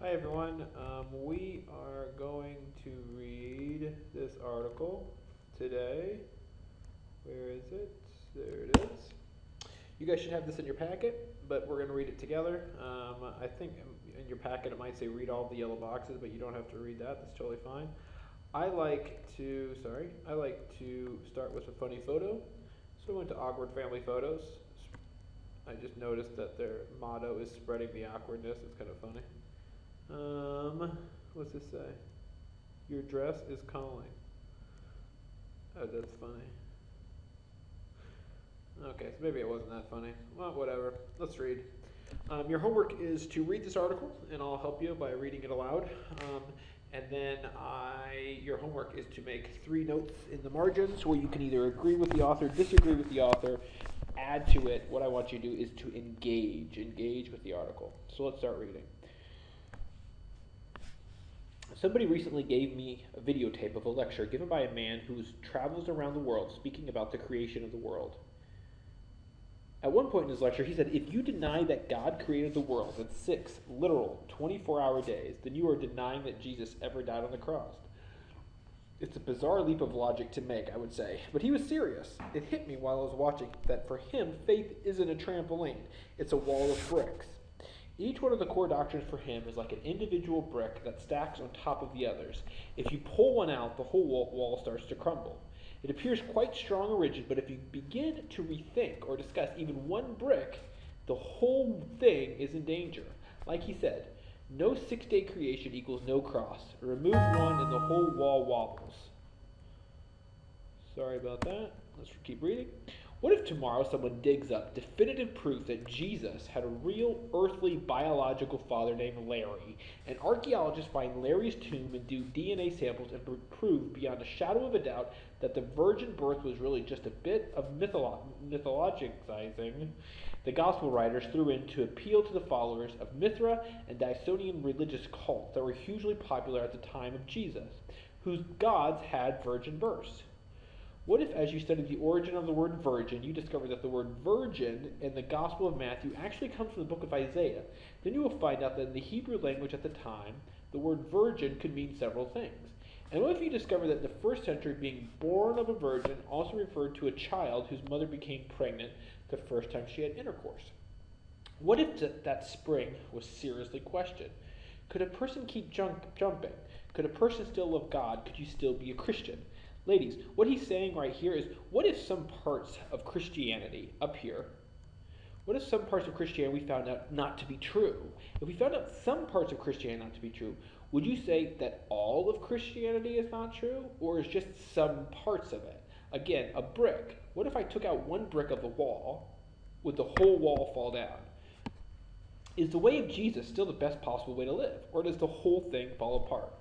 Hi everyone. We are going to read this article today. Where is it? There it is. You guys should have this in your packet, but we're going to read it together. I think in your packet it might say read all the yellow boxes, but you don't have to read that. That's totally fine. I like to start with a funny photo. So I went to Awkward Family Photos. I just noticed that their motto is spreading the awkwardness. It's kind of funny. What's this say? Your dress is calling. Oh, that's funny. Okay, so maybe it wasn't that funny. Well, whatever. Let's read. Your homework is to read this article, and I'll help you by reading it aloud. And then your homework is to make 3 notes in the margins where you can either agree with the author, disagree with the author, add to it. What I want you to do is to engage with the article. So let's start reading. Somebody recently gave me a videotape of a lecture given by a man who travels around the world speaking about the creation of the world. At one point in his lecture, he said, if you deny that God created the world in 6 literal 24-hour days, then you are denying that Jesus ever died on the cross. It's a bizarre leap of logic to make, I would say, but he was serious. It hit me while I was watching that for him, faith isn't a trampoline, it's a wall of bricks. Each one of the core doctrines for him is like an individual brick that stacks on top of the others. If you pull one out, the whole wall starts to crumble. It appears quite strong or rigid, but if you begin to rethink or discuss even one brick, the whole thing is in danger. Like he said, no 6-day creation equals no cross. Remove one and the whole wall wobbles. Sorry about that. Let's keep reading. What if tomorrow someone digs up definitive proof that Jesus had a real earthly biological father named Larry, and archaeologists find Larry's tomb and do DNA samples and prove beyond a shadow of a doubt that the virgin birth was really just a bit of mythologizing the gospel writers threw in to appeal to the followers of Mithra and Dysonian religious cults that were hugely popular at the time of Jesus, whose gods had virgin births? What if, as you study the origin of the word virgin, you discover that the word virgin in the Gospel of Matthew actually comes from the book of Isaiah? Then you will find out that in the Hebrew language at the time, the word virgin could mean several things. And what if you discover that in the first century, being born of a virgin also referred to a child whose mother became pregnant the first time she had intercourse? What if that spring was seriously questioned? Could a person keep jumping? Could a person still love God? Could you still be a Christian? Ladies, what he's saying right here is, what if some parts of Christianity up here, what if some parts of Christianity we found out not to be true? If we found out some parts of Christianity not to be true, would you say that all of Christianity is not true, or is just some parts of it? Again, a brick. What if I took out one brick of the wall, would the whole wall fall down? Is the way of Jesus still the best possible way to live, or does the whole thing fall apart?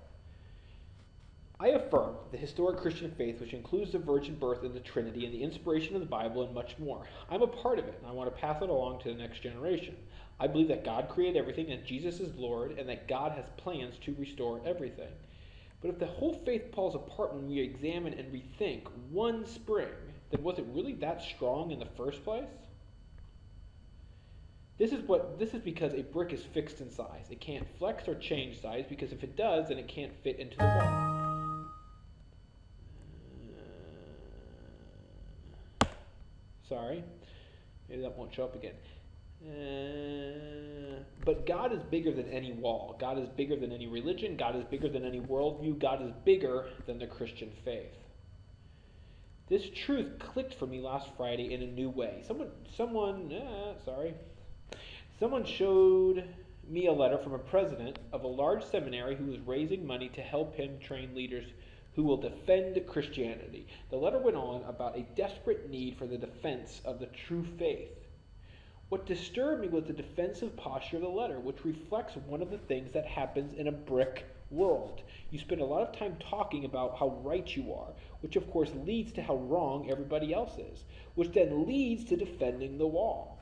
I affirm the historic Christian faith, which includes the virgin birth and the Trinity and the inspiration of the Bible and much more. I'm a part of it, and I want to pass it along to the next generation. I believe that God created everything, and Jesus is Lord, and that God has plans to restore everything. But if the whole faith falls apart when we examine and rethink one spring, then was it really that strong in the first place? This is because a brick is fixed in size. It can't flex or change size, because if it does, then it can't fit into the wall. Sorry, maybe that won't show up again. But God is bigger than any wall. God is bigger than any religion. God is bigger than any worldview. God is bigger than the Christian faith. This truth clicked for me last Friday in a new way. Someone showed me a letter from a president of a large seminary who was raising money to help him train leaders who will defend Christianity. The letter went on about a desperate need for the defense of the true faith. What disturbed me was the defensive posture of the letter, which reflects one of the things that happens in a brick world. You spend a lot of time talking about how right you are, which of course leads to how wrong everybody else is, which then leads to defending the wall.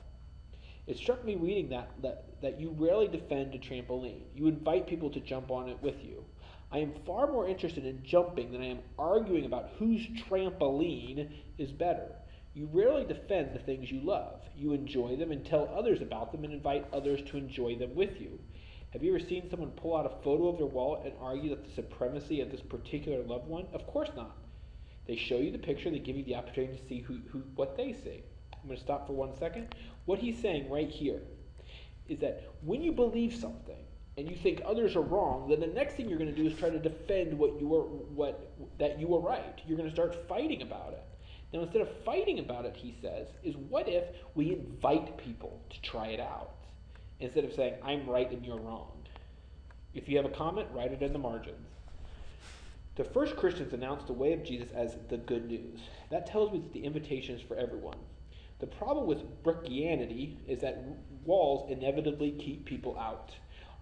It struck me reading that you rarely defend a trampoline. You invite people to jump on it with you. I am far more interested in jumping than I am arguing about whose trampoline is better. You rarely defend the things you love. You enjoy them and tell others about them and invite others to enjoy them with you. Have you ever seen someone pull out a photo of their wallet and argue that the supremacy of this particular loved one? Of course not. They show you the picture, they give you the opportunity to see what they see. I'm going to stop for 1 second. What he's saying right here is that when you believe something and you think others are wrong, then the next thing you're going to do is try to defend that you were right. You're going to start fighting about it. Now, instead of fighting about it, he says, is what if we invite people to try it out? Instead of saying, I'm right and you're wrong. If you have a comment, write it in the margins. The first Christians announced the way of Jesus as the good news. That tells me that the invitation is for everyone. The problem with Brickianity is that walls inevitably keep people out.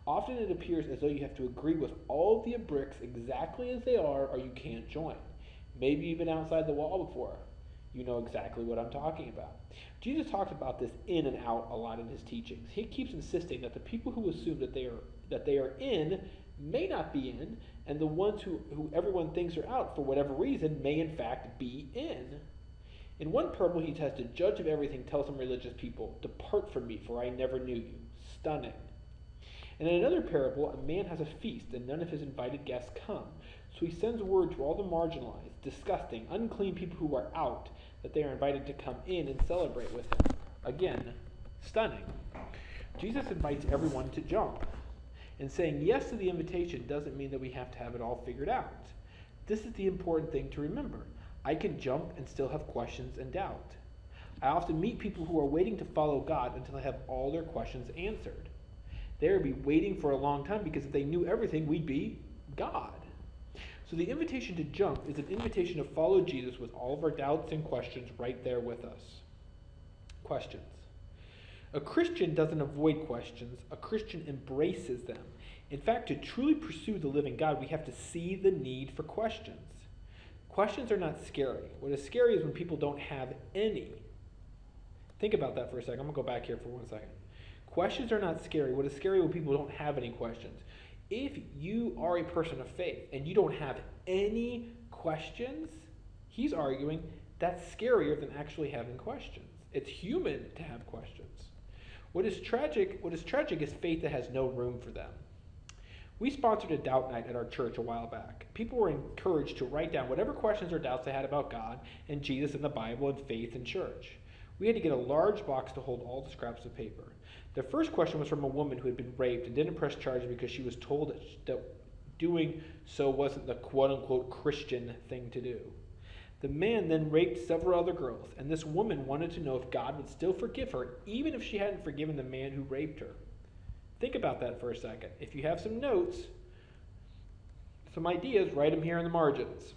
Often it appears as though you have to agree with all of the bricks exactly as they are or you can't join. Maybe you've been outside the wall before. You know exactly what I'm talking about. Jesus talks about this in and out a lot in his teachings. He keeps insisting that the people who assume that they are in may not be in, and the ones who everyone thinks are out for whatever reason may in fact be in. In one parable he says, the judge of everything tells some religious people, depart from me, for I never knew you. Stunning. And in another parable, a man has a feast, and none of his invited guests come. So he sends word to all the marginalized, disgusting, unclean people who are out that they are invited to come in and celebrate with him. Again, stunning. Jesus invites everyone to jump. And saying yes to the invitation doesn't mean that we have to have it all figured out. This is the important thing to remember. I can jump and still have questions and doubt. I often meet people who are waiting to follow God until they have all their questions answered. They would be waiting for a long time because if they knew everything, we'd be God. So the invitation to jump is an invitation to follow Jesus with all of our doubts and questions right there with us. Questions. A Christian doesn't avoid questions. A Christian embraces them. In fact, to truly pursue the living God, we have to see the need for questions. Questions are not scary. What is scary is when people don't have any. Think about that for a second. I'm going to go back here for 1 second. Questions are not scary. What is scary when people don't have any questions? If you are a person of faith and you don't have any questions, he's arguing that's scarier than actually having questions. It's human to have questions. What is tragic is faith that has no room for them. We sponsored a doubt night at our church a while back. People were encouraged to write down whatever questions or doubts they had about God and Jesus and the Bible and faith and church. We had to get a large box to hold all the scraps of paper. The first question was from a woman who had been raped and didn't press charges because she was told that doing so wasn't the quote-unquote Christian thing to do. The man then raped several other girls, and this woman wanted to know if God would still forgive her, even if she hadn't forgiven the man who raped her. Think about that for a second. If you have some notes, some ideas, write them here in the margins.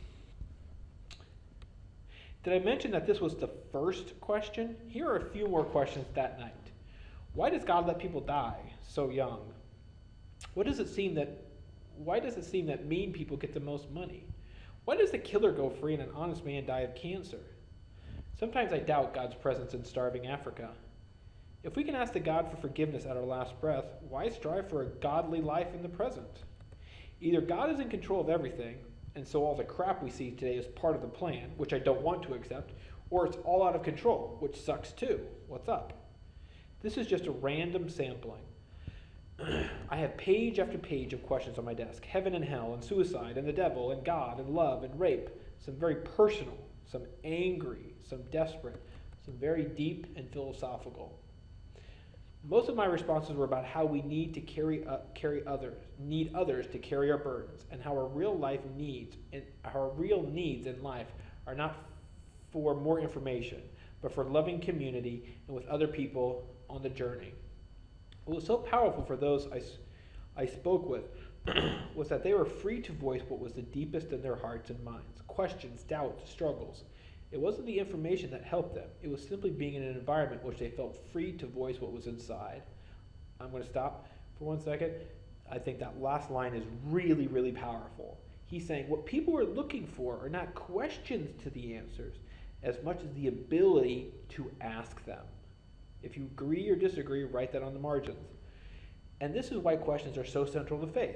Did I mention that this was the first question? Here are a few more questions that night. Why does God let people die so young? Why does it seem that mean people get the most money? Why does the killer go free and an honest man die of cancer? Sometimes I doubt God's presence in starving Africa. If we can ask the God for forgiveness at our last breath, why strive for a godly life in the present? Either God is in control of everything, and so all the crap we see today is part of the plan, which I don't want to accept, or it's all out of control, which sucks too. What's up? This is just a random sampling. I have page after page of questions on my desk. Heaven and hell, and suicide, and the devil, and God, and love, and rape. Some very personal, some angry, some desperate, some very deep and philosophical. Most of my responses were about how we need to need others to carry our burdens, and how our real needs in life are not for more information, but for loving community and with other people on the journey. What was so powerful for those I spoke with was that they were free to voice what was the deepest in their hearts and minds, questions, doubts, struggles. It wasn't the information that helped them. It was simply being in an environment in which they felt free to voice what was inside. I'm going to stop for 1 second. I think that last line is really, really powerful. He's saying what people are looking for are not questions to the answers as much as the ability to ask them. If you agree or disagree, write that on the margins. And this is why questions are so central to faith.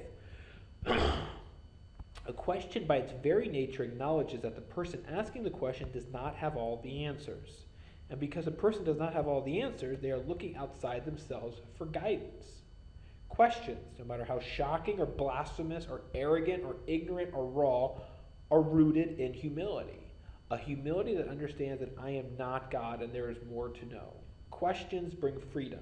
A question by its very nature acknowledges that the person asking the question does not have all the answers. And because a person does not have all the answers, they are looking outside themselves for guidance. Questions, no matter how shocking or blasphemous or arrogant or ignorant or raw, are rooted in humility. A humility that understands that I am not God and there is more to know. Questions bring freedom.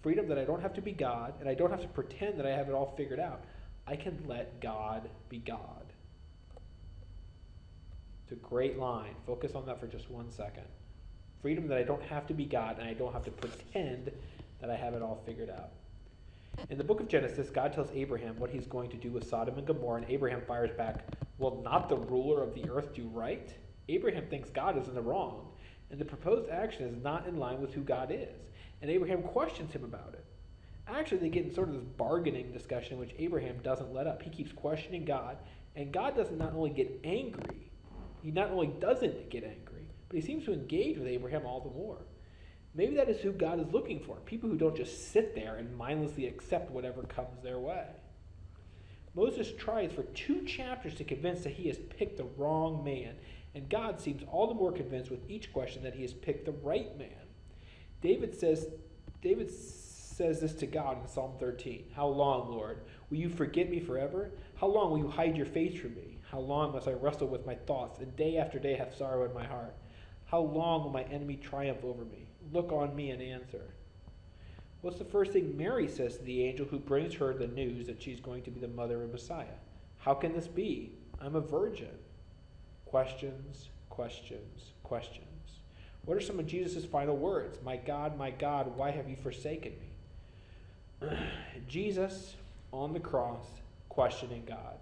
Freedom that I don't have to be God and I don't have to pretend that I have it all figured out. I can let God be God. It's a great line. Focus on that for just 1 second. Freedom that I don't have to be God and I don't have to pretend that I have it all figured out. In the book of Genesis, God tells Abraham what he's going to do with Sodom and Gomorrah, and Abraham fires back, will not the ruler of the earth do right? Abraham thinks God is in the wrong, and the proposed action is not in line with who God is, and Abraham questions him about it. Actually, they get in sort of this bargaining discussion in which Abraham doesn't let up. He keeps questioning God, and God doesn't not only get angry, he not only doesn't get angry, but he seems to engage with Abraham all the more. Maybe that is who God is looking for, people who don't just sit there and mindlessly accept whatever comes their way. Moses tries for 2 chapters to convince that he has picked the wrong man, and God seems all the more convinced with each question that he has picked the right man. David says this to God in Psalm 13. How long, Lord? Will you forget me forever? How long will you hide your face from me? How long must I wrestle with my thoughts, and day after day have sorrow in my heart? How long will my enemy triumph over me? Look on me and answer. What's the first thing Mary says to the angel who brings her the news that she's going to be the mother of Messiah? How can this be? I'm a virgin. Questions, questions, questions. What are some of Jesus' final words? My God, why have you forsaken me? Jesus on the cross, questioning God.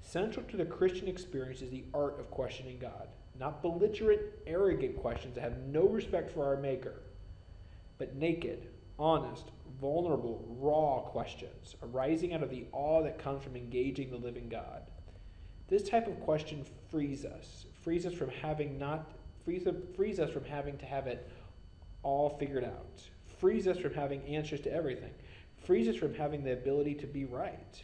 Central to the Christian experience is the art of questioning God. Not belligerent, arrogant questions that have no respect for our Maker, but naked, honest, vulnerable, raw questions arising out of the awe that comes from engaging the living God. This type of question frees us from having to have it all figured out, frees us from having answers to everything, frees us from having the ability to be right.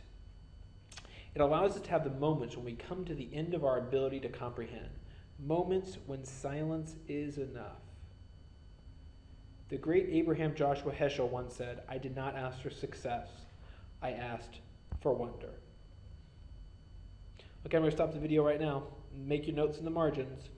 It allows us to have the moments when we come to the end of our ability to comprehend, moments when silence is enough. The great Abraham Joshua Heschel once said, I did not ask for success, I asked for wonder. Okay, I'm going to stop the video right now. Make your notes in the margins.